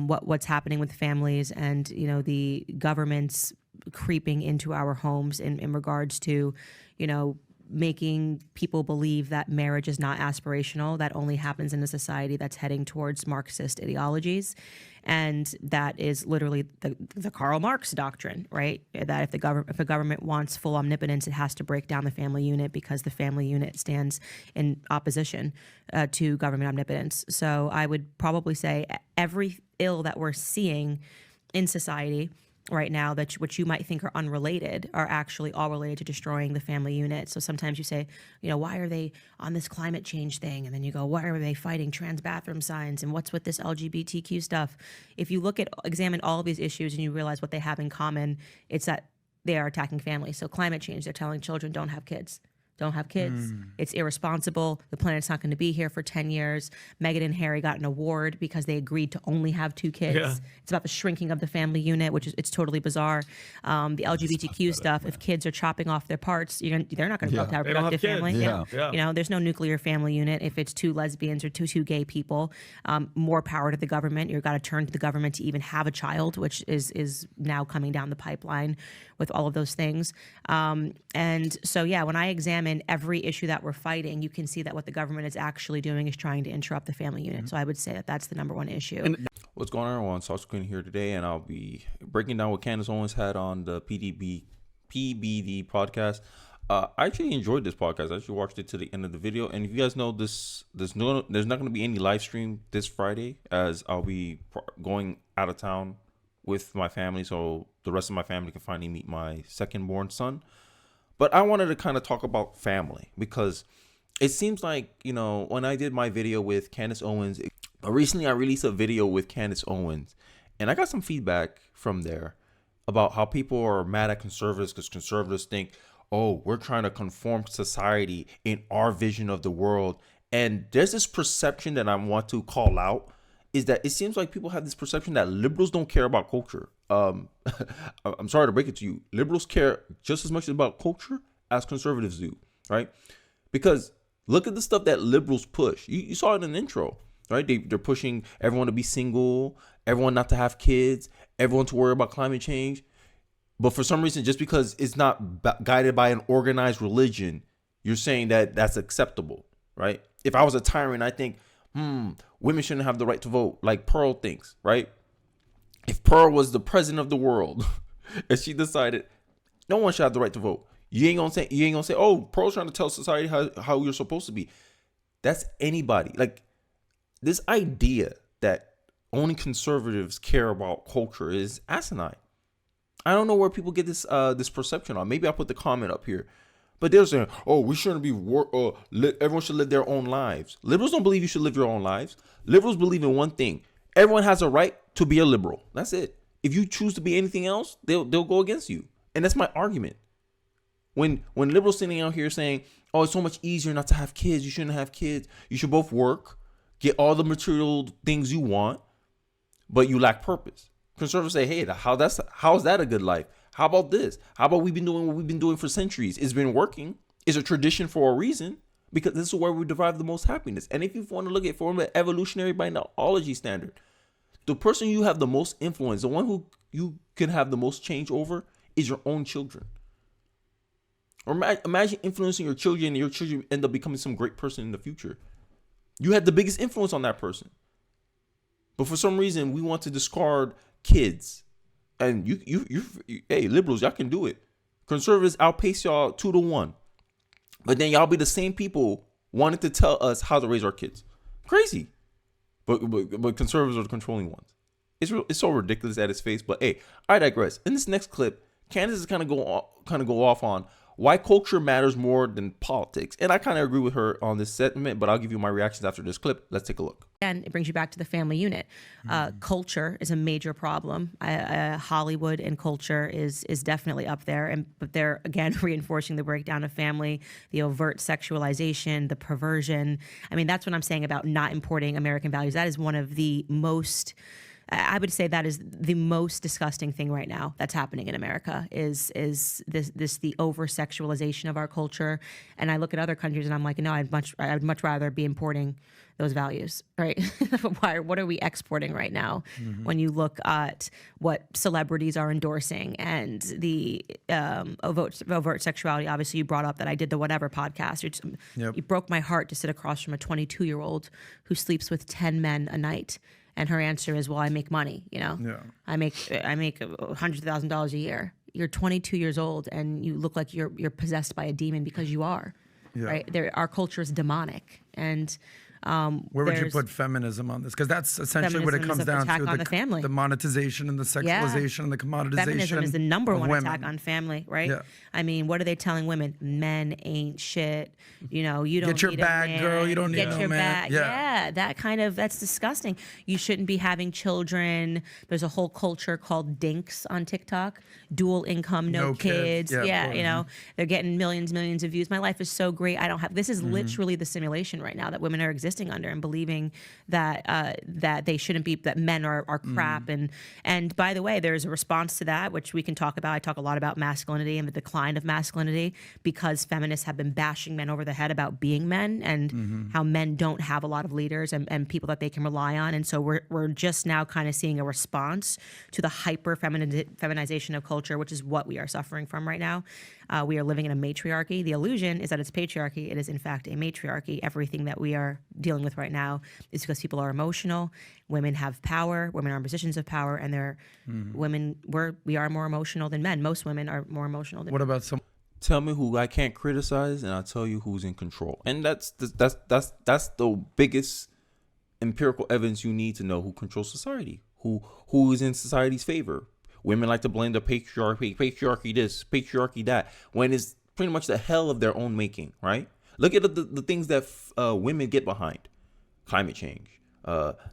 what's happening with families and, you know, the government's creeping into our homes in regards to, you know, making people believe that marriage is not aspirational, that only happens in a society that's heading towards Marxist ideologies. And that is literally the Karl Marx doctrine, right? That if a government wants full omnipotence, it has to break down the family unit because the family unit stands in opposition to government omnipotence. So I would probably say every ill that we're seeing in society right now, that which you might think are unrelated, are actually all related to destroying the family unit. So sometimes you say, you know, why are they on this climate change thing? And then you go, why are they fighting trans bathroom signs? And what's with this LGBTQ stuff? If you examine all of these issues and you realize what they have in common, it's that they are attacking families. So climate change, they're telling children, don't have kids. Don't have kids. It's irresponsible. The planet's not going to be here for 10 years. Meghan and Harry got an award because they agreed to only have 2 kids. Yeah. It's about the shrinking of the family unit, which is, it's totally bizarre. The LGBTQ stuff, if kids are chopping off their parts, they're not going to grow up to have a productive family. Yeah. You know, there's no nuclear family unit. If it's 2 lesbians or two gay people, more power to the government. You've got to turn to the government to even have a child, which is now coming down the pipeline with all of those things. And so, yeah, when I examine every issue that we're fighting, you can see that what the government is actually doing is trying to interrupt the family unit. So I would say that that's the number one issue. And what's going on, everyone? Sauce Queen here today, and I'll be breaking down what Candace Owens had on the PBD podcast. I actually enjoyed this podcast. I actually watched it to the end of the video. And if you guys know, there's not going to be any live stream this Friday, as I'll be going out of town with my family, so the rest of my family can finally meet my second born son. But I wanted to kind of talk about family, because it seems like, you know, when I did my video with Candace Owens, recently I released a video with Candace Owens, and I got some feedback from there about how people are mad at conservatives because conservatives think, oh, we're trying to conform society in our vision of the world. And there's this perception that I want to call out, is that it seems like people have this perception that liberals don't care about culture. I'm sorry to break it to you. Liberals care just as much about culture as conservatives do, right? Because look at the stuff that liberals push. You saw it in the intro, right? They're pushing everyone to be single, everyone not to have kids, everyone to worry about climate change. But for some reason, just because it's not guided by an organized religion, you're saying that that's acceptable, right? If I was a tyrant, I think, women shouldn't have the right to vote, like Pearl thinks, right? If Pearl was the president of the world and she decided no one should have the right to vote, you ain't gonna say, oh, Pearl's trying to tell society how you're supposed to be. That's anybody. Like, this idea that only conservatives care about culture is asinine. I don't know where people get this perception on. Maybe I'll put the comment up here. But they're saying, oh, we shouldn't be, everyone should live their own lives. Liberals don't believe you should live your own lives. Liberals believe in one thing. Everyone has a right to be a liberal. That's it. If you choose to be anything else, they'll go against you. And that's my argument. When liberals sitting out here saying, oh, it's so much easier not to have kids, you shouldn't have kids, you should both work, get all the material things you want, but you lack purpose. Conservatives say, hey, how is that a good life? How about this? How about we've been doing what we've been doing for centuries? It's been working. It's a tradition for a reason, because this is where we derive the most happiness. And if you want to look at from an evolutionary biology standard, the person you have the most influence, the one who you can have the most change over, is your own children. Or imagine influencing your children, and your children end up becoming some great person in the future. You had the biggest influence on that person. But for some reason, we want to discard kids. And hey, liberals, y'all can do it. Conservatives outpace y'all 2-1. But then y'all be the same people wanting to tell us how to raise our kids. Crazy. But conservatives are the controlling ones. It's so ridiculous at its face. But hey, I digress. In this next clip, Candace is kind of go off on why culture matters more than politics. And I kind of agree with her on this segment, but I'll give you my reactions after this clip. Let's take a look. And it brings you back to the family unit. Culture is a major problem. Hollywood and culture is definitely up there. But they're, again, reinforcing the breakdown of family, the overt sexualization, the perversion. I mean, that's what I'm saying about not importing American values. That is one of the most I would say that is the most disgusting thing right now that's happening in America is this the over sexualization of our culture. And I look at other countries and I'm like, no, I'd much rather be importing those values, right? What are we exporting right now? When you look at what celebrities are endorsing and the overt sexuality, obviously you brought up that I did the Whatever podcast. It broke my heart to sit across from a 22-year-old who sleeps with 10 men a night. And her answer is, well, I make money, I make $100,000 a year. You're 22 years old and you look like you're possessed by a demon because you are, right? Our culture is demonic. And where would you put feminism on this? Because that's essentially what it comes down to: on the family, the monetization and the sexualization and the commoditization. Feminism is the number one women. attack on family, right? Yeah. I mean, what are they telling women? Men ain't shit. You don't get your need bag, a man. girl. You don't need get no your man. bag. Yeah, that's disgusting. You shouldn't be having children. There's a whole culture called dinks on TikTok. Dual income, no kids. Yeah, they're getting millions of views. My life is so great. I don't have. This is literally the simulation right now that women are existing under and believing that they shouldn't be, that men are crap. And by the way, there's a response to that, which we can talk about. I talk a lot about masculinity and the decline of masculinity because feminists have been bashing men over the head about being men and how men don't have a lot of leaders and people that they can rely on. And so we're just now kind of seeing a response to the hyper feminization of culture, which is what we are suffering from right now. We are living in a matriarchy. The illusion is that it's patriarchy. It is, in fact, a matriarchy. Everything that we are dealing with right now is because people are emotional. Women have power. Women are in positions of power, and we are more emotional than men. Most women are more emotional than What men. about some? Tell me who I can't criticize, and I'll tell you who's in control. And that's the biggest empirical evidence you need to know who controls society, who is in society's favor. Women like to blame the patriarchy this, patriarchy that, when it's pretty much the hell of their own making, right? Look at the things that women get behind. Climate change,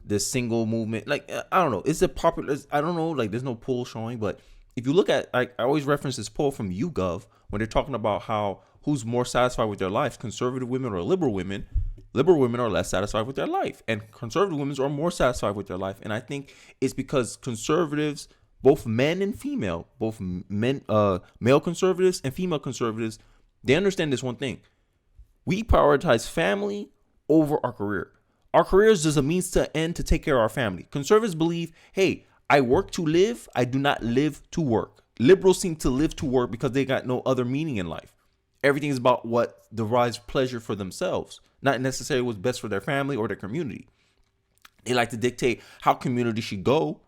this single movement. Like, I don't know. It's a popular, I don't know, like there's no poll showing, but if you look at, I always reference this poll from YouGov when they're talking about who's more satisfied with their life, conservative women or liberal women. Liberal women are less satisfied with their life, and conservative women are more satisfied with their life. And I think it's because conservatives, both men and female, male conservatives and female conservatives, they understand this one thing. We prioritize family over our career. Our career is just a means to an end to take care of our family. Conservatives believe, hey, I work to live. I do not live to work. Liberals seem to live to work because they got no other meaning in life. Everything is about what derives pleasure for themselves, not necessarily what's best for their family or their community. They like to dictate how community should go,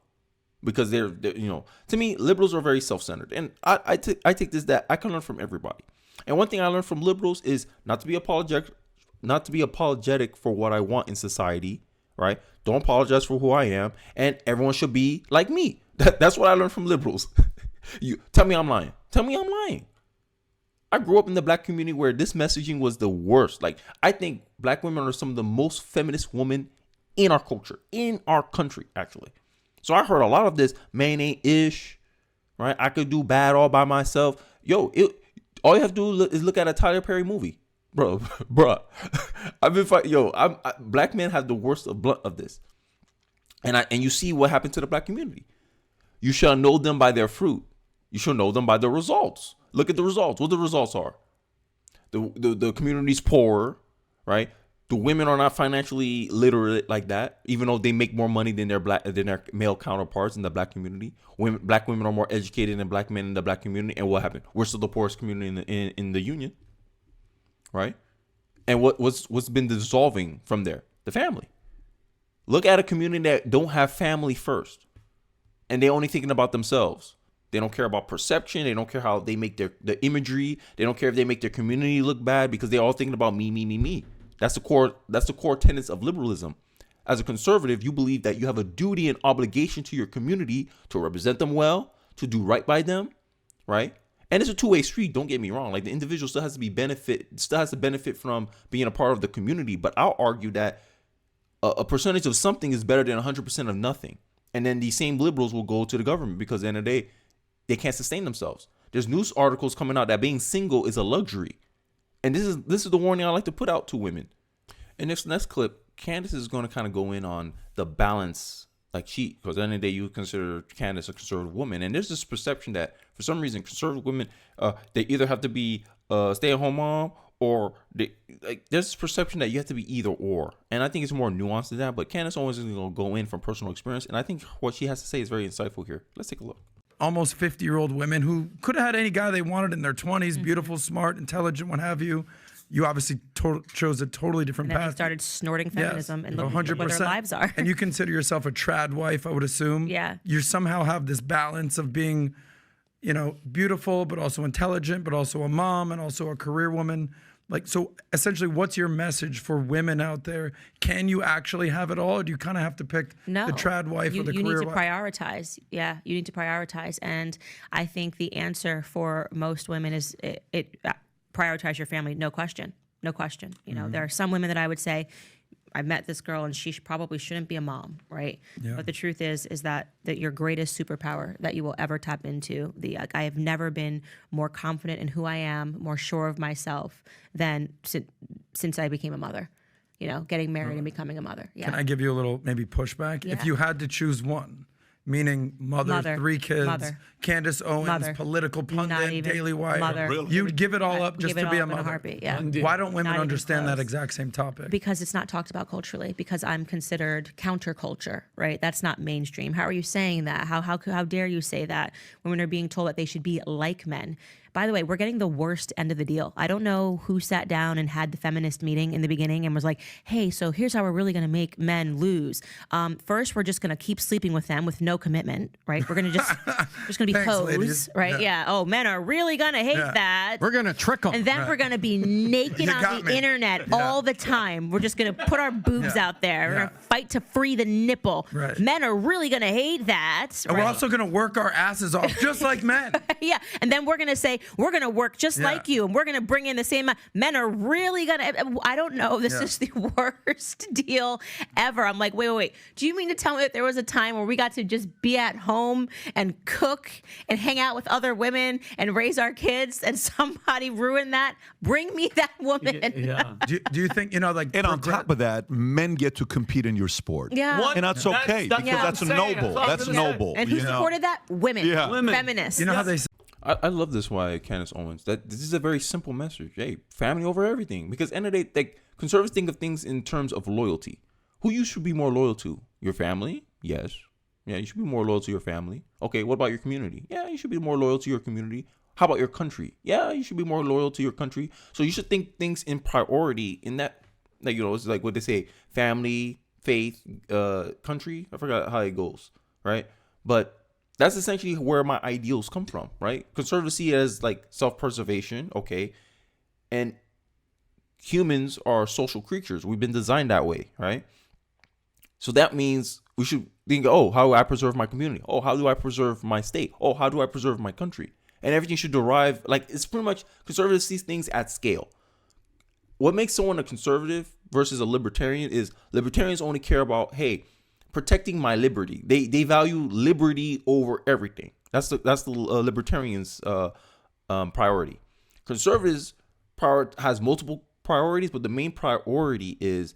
because they're to me, liberals are very self-centered. And I take this that I can learn from everybody. And one thing I learned from liberals is not to be apologetic for what I want in society, right? Don't apologize for who I am, and everyone should be like me. That's what I learned from liberals. You tell me I'm lying. Tell me I'm lying. I grew up in the black community where this messaging was the worst. Like, I think black women are some of the most feminist women in our culture, in our country, actually. So I heard a lot of this, man ain't ish, right? I could do bad all by myself. All you have to do is look at a Tyler Perry movie. Bro. I've been fighting. Black men have the worst of this. And you see what happened to the black community. You shall know them by their fruit. You shall know them by the results. Look at the results. What the results are. The community's poorer, right? The women are not financially literate like that, even though they make more money than their male counterparts in the black community. Black women are more educated than black men in the black community. And what happened? We're still the poorest community in the union, right? And what's been dissolving from there? The family. Look at a community that don't have family first, and they're only thinking about themselves. They don't care about perception. They don't care how they make the imagery. They don't care if they make their community look bad, because they're all thinking about me. That's the core tenets of liberalism. As a conservative, you believe that you have a duty and obligation to your community to represent them well, to do right by them, right? And it's a two-way street. Don't get me wrong. Like, the individual still has to benefit from being a part of the community. But I'll argue that a percentage of something is better than 100% of nothing. And then these same liberals will go to the government because at the end of the day, they can't sustain themselves. There's news articles coming out that being single is a luxury. And this is the warning I like to put out to women. In this next clip, Candace is going to kind of go in on the balance like because at the end of the day, you consider Candace a conservative woman, and there's this perception that for some reason conservative women, they either have to be a stay-at-home mom or there's this perception that you have to be either or, and I think it's more nuanced than that. But Candace Owens is going to go in from personal experience, and I think what she has to say is very insightful here. Let's take a look. Almost 50-year-old women who could have had any guy they wanted in their 20s, beautiful, smart, intelligent, what have you. You obviously chose a totally different and path. Then they started snorting feminism, and look 100%. what their lives are. And you consider yourself a trad wife, I would assume. Yeah. You somehow have this balance of being, beautiful, but also intelligent, but also a mom and also a career woman. Like, so essentially, what's your message for women out there? Can you actually have it all, or do you kind of have to pick the trad wife or the career wife? You need to prioritize. Yeah, you need to prioritize. And I think the answer for most women is prioritize your family. No question. No question. There are some women that I would say, I met this girl and she probably shouldn't be a mom, right? Yeah. But the truth is that your greatest superpower that you will ever tap into, I have never been more confident in who I am, more sure of myself than since I became a mother, getting married and becoming a mother. Yeah. Can I give you a little maybe pushback? Yeah. If you had to choose one, meaning mother, 3 kids, Candace Owens, political pundit, Daily Wire. Really? You'd give it all up just to be a mother. In a heartbeat, yeah. Why don't women understand that exact same topic? Because it's not talked about culturally. Because I'm considered counterculture, right? That's not mainstream. How are you saying that? How dare you say that? Women are being told that they should be like men. By the way, we're getting the worst end of the deal. I don't know who sat down and had the feminist meeting in the beginning and was like, hey, so here's how we're really going to make men lose. First, we're just going to keep sleeping with them with no commitment, right? We're going to just going to be hoes, right? Yeah. Oh, men are really going to hate that. We're going to trick them. And then we're going to be naked on the internet all the time. We're just going to put our boobs out there. We're going to fight to free the nipple. Right. Men are really going to hate that. And we're also going to work our asses off just like men. Yeah. And then we're going to say, we're going to work just like you, and we're going to bring in the same. Men are really going to. I don't know. This is the worst deal ever. I'm like, wait. Do you mean to tell me that there was a time where we got to just be at home and cook and hang out with other women and raise our kids, and somebody ruined that? Bring me that woman. Yeah. do you think, and on top of that, men get to compete in your sport. Yeah. And that's okay, because that's noble. That's noble. And who supported that? Women. Yeah. Women. Feminists. You know how they say, I love this why Candace Owens. That this is a very simple message. Hey, family over everything. Because end of the day, like, conservatives think of things in terms of loyalty. Who you should be more loyal to? Your family? Yes. Yeah, you should be more loyal to your family. Okay, what about your community? Yeah, you should be more loyal to your community. How about your country? Yeah, you should be more loyal to your country. So you should think things in priority in that, like, it's like what they say, family, faith, country. I forgot how it goes, right? But that's essentially where my ideals come from, right? Conservatives see it as like self-preservation, okay? And humans are social creatures. We've been designed that way, right? So that means we should think, oh, how do I preserve my community? Oh, how do I preserve my state? Oh, how do I preserve my country? And everything should derive, like, it's pretty much, conservatives see things at scale. What makes someone a conservative versus a libertarian is libertarians only care about, hey, protecting my liberty. They value liberty over everything. That's the libertarians' priority. Conservatives has multiple priorities, but the main priority is,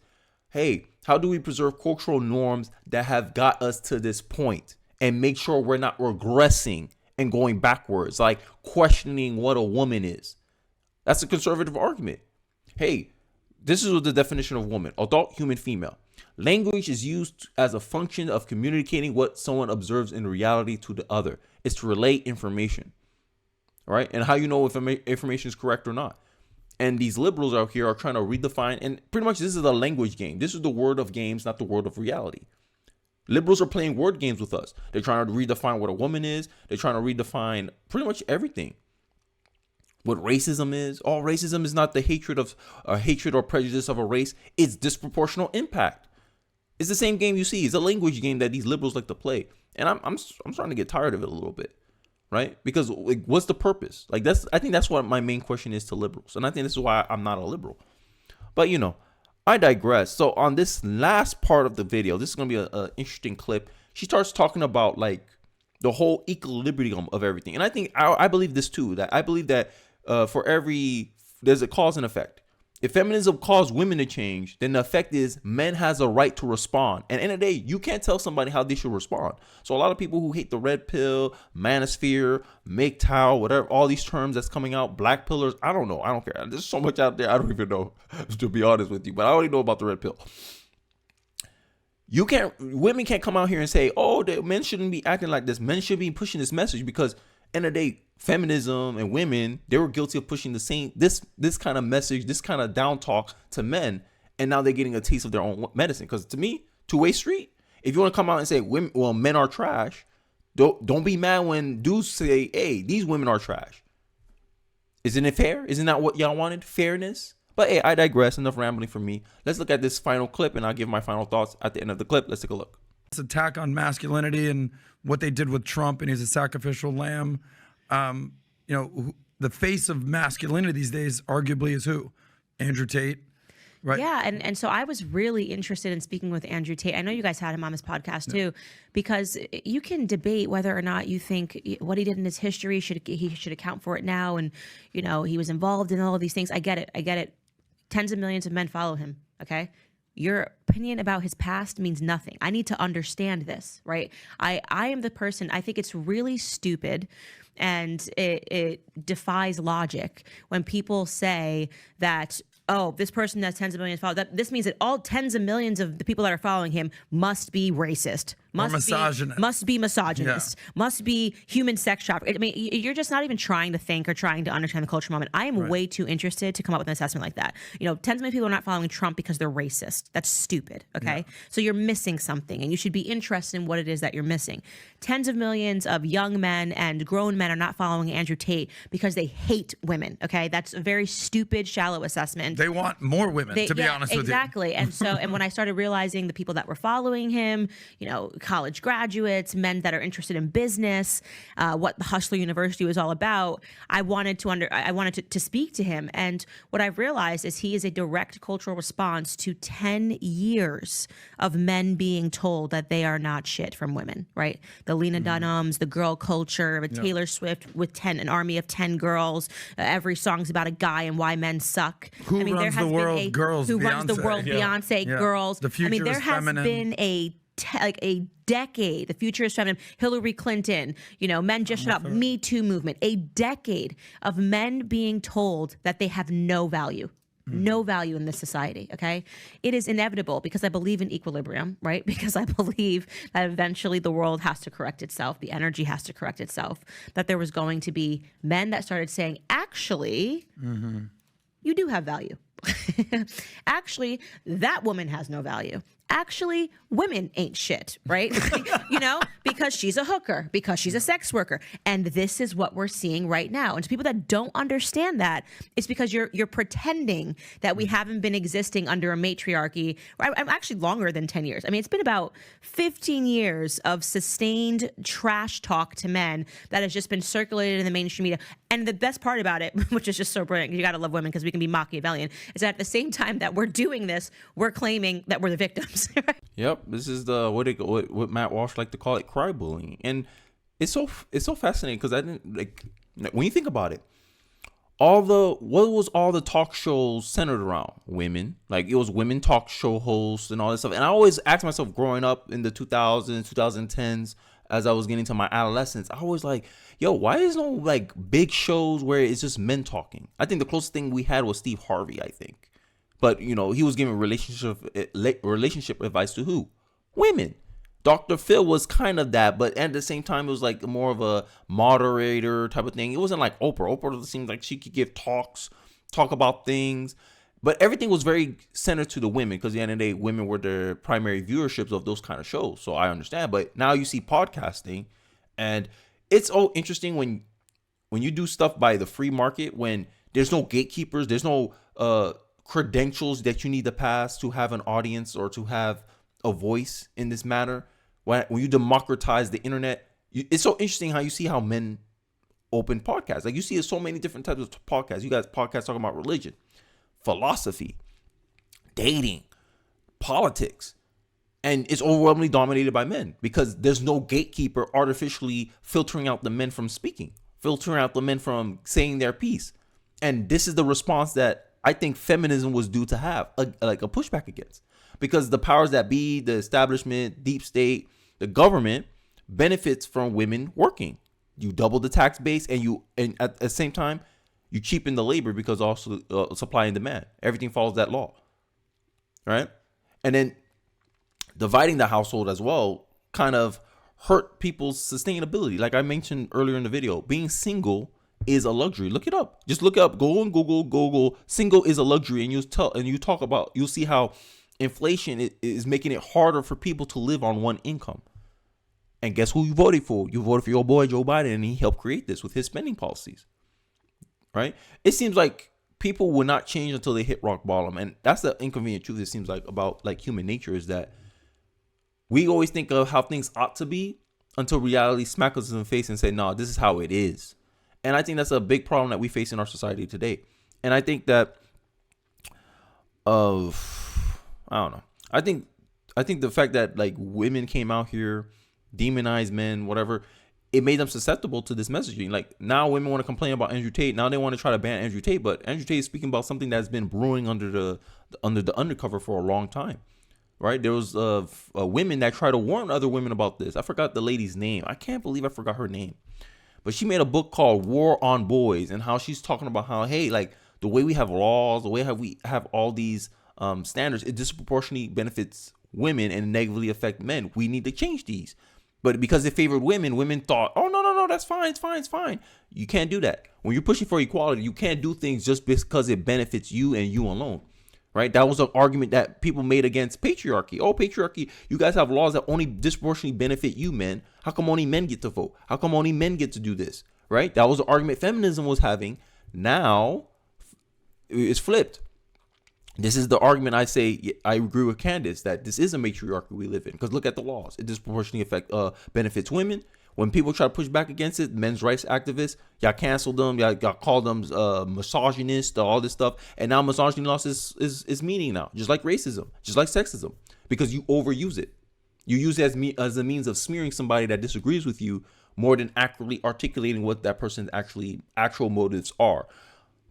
hey, how do we preserve cultural norms that have got us to this point and make sure we're not regressing and going backwards, like questioning what a woman is. That's a conservative argument. Hey, this is the definition of woman: adult human female. Language is used as a function of communicating what someone observes in reality to the other. It's to relay information, right? And how you know if information is correct or not. And these liberals out here are trying to redefine, and pretty much this is a language game. This is the world of games, not the world of reality. Liberals are playing word games with us. They're trying to redefine what a woman is. They're trying to redefine pretty much everything. What racism is. All racism is not the hatred or prejudice of a race. It's disproportional impact. It's the same game you see. It's a language game that these liberals like to play. And I'm starting to get tired of it a little bit, right? Because, like, what's the purpose? Like, I think that's what my main question is to liberals. And I think this is why I'm not a liberal. But, I digress. So on this last part of the video, this is going to be an interesting clip. She starts talking about, like, the whole equilibrium of everything. And I think I believe this too, that I believe that there's a cause and effect. if feminism caused women to change, then the effect is men has a right to respond. And in the day, you can't tell somebody how they should respond. So a lot of people who hate the red pill, manosphere, MGTOW, whatever, all these terms that's coming out, black pillars, I don't know. I don't care. There's so much out there. I don't even know, to be honest with you. But I already know about the red pill. Women can't come out here and say, oh, the men shouldn't be acting like this. Men should be pushing this message, because in the day, feminism and women, they were guilty of pushing the same this kind of message, this kind of down talk to men, and now they're getting a taste of their own medicine. Because to me, two-way street. If you want to come out and say men are trash, don't be mad when dudes say, hey, these women are trash. Isn't it fair? Isn't that what y'all wanted? Fairness? But hey, I digress. Enough rambling from me. Let's look at this final clip, and I'll give my final thoughts at the end of the clip. Let's take a look. This attack on masculinity and what they did with Trump, and he's a sacrificial lamb. The face of masculinity these days arguably is who? Andrew Tate, right? Yeah, and so I was really interested in speaking with Andrew Tate. I know you guys had him on this podcast too, because you can debate whether or not you think what he did in his history he should account for it now, and he was involved in all of these things. I get it. Tens of millions of men follow him. Okay. Your opinion about his past means nothing. I need to understand this, right? I am the person, I think it's really stupid, and it defies logic when people say that, oh, this person has tens of millions of followers. This means that all tens of millions of the people that are following him must be racist, must be misogynist, must be human sex trafficking. I mean, you're just not even trying to think or trying to understand the cultural moment. I am way too interested to come up with an assessment like that. Tens of millions of people are not following Trump because they're racist. That's stupid, okay? Yeah. So you're missing something, and you should be interested in what it is that you're missing. Tens of millions of young men and grown men are not following Andrew Tate because they hate women, okay? That's a very stupid, shallow assessment. They want more women, to be honest with you. Exactly. And so, and when I started realizing the people that were following him, college graduates, men that are interested in business, what the Hustler University was all about, I wanted to speak to him. And what I've realized is he is a direct cultural response to 10 years of men being told that they are not shit from women, right? The Lena Dunhams, the girl culture, with Taylor Swift with an army of 10 girls. Every song's about a guy and why men suck. Who runs the world? Girls. Who Beyonce. runs the world? Beyonce. Girls. The future there is has feminine. been a decade. The future is feminine. Hillary Clinton. Men just shut up. Me Too movement. A decade of men being told that they have no value. No value in this society, okay? It is inevitable because I believe in equilibrium, right? Because I believe that eventually the world has to correct itself. The energy has to correct itself. That there was going to be men that started saying, actually, you do have value. Actually, that woman has no value. Actually, women ain't shit, right? Because she's a hooker, because she's a sex worker. And this is what we're seeing right now. And to people that don't understand that, it's because you're pretending that we haven't been existing under a matriarchy. I'm actually longer than 10 years. I mean, it's been about 15 years of sustained trash talk to men that has just been circulated in the mainstream media. And the best part about it, which is just so brilliant, you got to love women because we can be Machiavellian, is that at the same time that we're doing this, we're claiming that we're the victims. Yep, this is the what Matt Walsh like to call it, cry bullying, and it's so fascinating because I didn't when you think about it, all the talk shows centered around women, it was women talk show hosts and all this stuff, and I always asked myself growing up in the 2000s, 2010s, as I was getting to my adolescence, I was like, yo, why is no big shows where it's just men talking? I think the closest thing we had was Steve Harvey, I think. But, he was giving relationship advice to who? Women. Dr. Phil was kind of that, but at the same time, it was more of a moderator type of thing. It wasn't like Oprah. Oprah seemed like she could give talk about things. But everything was very centered to the women because at the end of the day, women were the primary viewerships of those kind of shows. So I understand. But now you see podcasting, and it's so interesting when you do stuff by the free market, when there's no gatekeepers, there's no credentials that you need to pass to have an audience or to have a voice in this matter. When you democratize the internet, it's so interesting how you see how men open podcasts. You see so many different types of podcasts. You guys podcasts talking about religion, philosophy, dating, politics, and it's overwhelmingly dominated by men because there's no gatekeeper artificially filtering out the men from speaking, filtering out the men from saying their piece. And this is the response that I think feminism was due to have a pushback against, because the powers that be, the establishment, deep state, the government benefits from women working. You double the tax base, and at the same time you cheapen the labor, because also supply and demand, everything follows that law, right? And then dividing the household as well kind of hurt people's sustainability. Like I mentioned earlier in the video, being single is a luxury. Look it up. Just look up. Go on Google. Single is a luxury, and you'll see how inflation is making it harder for people to live on one income. And guess who you voted for? You voted for your boy Joe Biden, and he helped create this with his spending policies. Right? It seems like people will not change until they hit rock bottom, and that's the inconvenient truth. It seems like about like human nature is that we always think of how things ought to be until reality smacks us in the face and say, no, this is how it is. And I think that's a big problem that we face in our society today. And I think that I don't know. I think the fact that like women came out here, demonized men, whatever, it made them susceptible to this messaging. Like now women want to complain about Andrew Tate. Now they want to try to ban Andrew Tate, but Andrew Tate is speaking about something that's been brewing under the undercover for a long time. Right? There was women that try to warn other women about this. I forgot the lady's name. I can't believe I forgot her name. But she made a book called War on Boys, and how she's talking about how, hey, like the way we have laws, the way we have all these standards, it disproportionately benefits women and negatively affect men. We need to change these. But because it favored women, women thought, oh, no, that's fine. It's fine. You can't do that. When you're pushing for equality, you can't do things just because it benefits you and you alone. Right? That was an argument that people made against patriarchy. Oh, patriarchy, you guys have laws that only disproportionately benefit you men. How come only men get to vote? How come only men get to do this? Right? That was the argument feminism was having. Now it's flipped. This is the argument I say. I agree with Candace that this is a matriarchy we live in, because look at the laws. It disproportionately benefits women. When people try to push back against it, men's rights activists, y'all cancel them, y'all call them misogynist, all this stuff. And now misogyny lost is meaning now, just like racism, just like sexism, because you overuse it. You use it as a means of smearing somebody that disagrees with you more than accurately articulating what that person's actual motives are.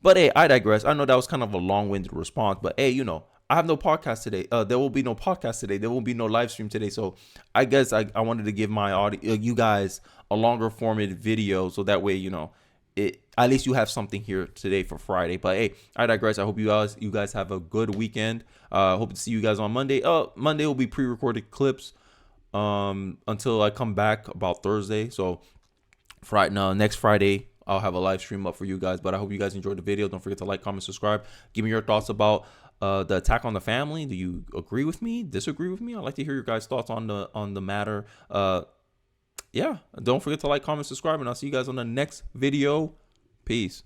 But hey, I digress. I know that was kind of a long-winded response, but hey, I have no podcast today. There will be no podcast today. There will be no live stream today. So I guess I wanted to give my audience, you guys, a longer formatted video, so that way, at least you have something here today for Friday. But hey, I digress. I hope you guys have a good weekend. Hope to see you guys on Monday. Monday will be pre-recorded clips until I come back about Thursday. So next Friday, I'll have a live stream up for you guys. But I hope you guys enjoyed the video. Don't forget to like, comment, subscribe. Give me your thoughts about the attack on the family. Do you agree with me? Disagree with me? I'd like to hear your guys' thoughts on the matter. Yeah, don't forget to like, comment, subscribe, and I'll see you guys on the next video. Peace.